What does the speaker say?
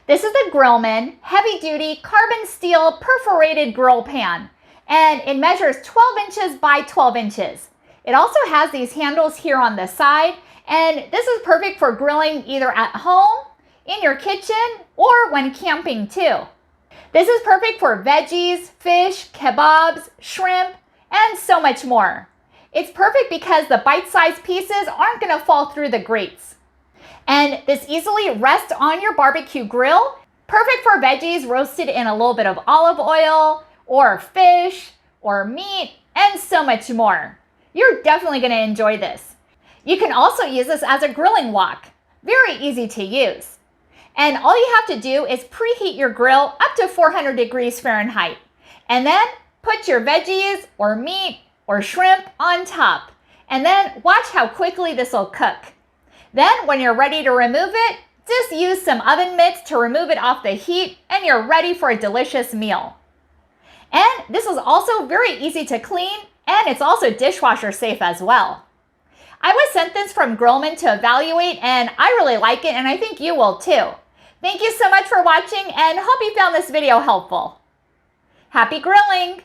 This is the Grillman heavy-duty carbon steel perforated grill pan, and it measures 12 inches by 12 inches. It also has these handles here on the side, and this is perfect for grilling either at home, in your kitchen, or when camping too. This is perfect for veggies, fish, kebabs, shrimp, and so much more. It's perfect because the bite-sized pieces aren't going to fall through the grates. And this easily rests on your barbecue grill, perfect for veggies roasted in a little bit of olive oil, or fish, or meat, and so much more. You're definitely going to enjoy this. You can also use this as a grilling wok. Very easy to use. And all you have to do is preheat your grill up to 400 degrees Fahrenheit. And then put your veggies, or meat, or shrimp on top. And then watch how quickly this will cook. Then when you're ready to remove it, just use some oven mitts to remove it off the heat and you're ready for a delicious meal. And this is also very easy to clean and it's also dishwasher safe as well. I was sent this from Grillman to evaluate and I really like it and I think you will too. Thank you so much for watching and hope you found this video helpful. Happy grilling!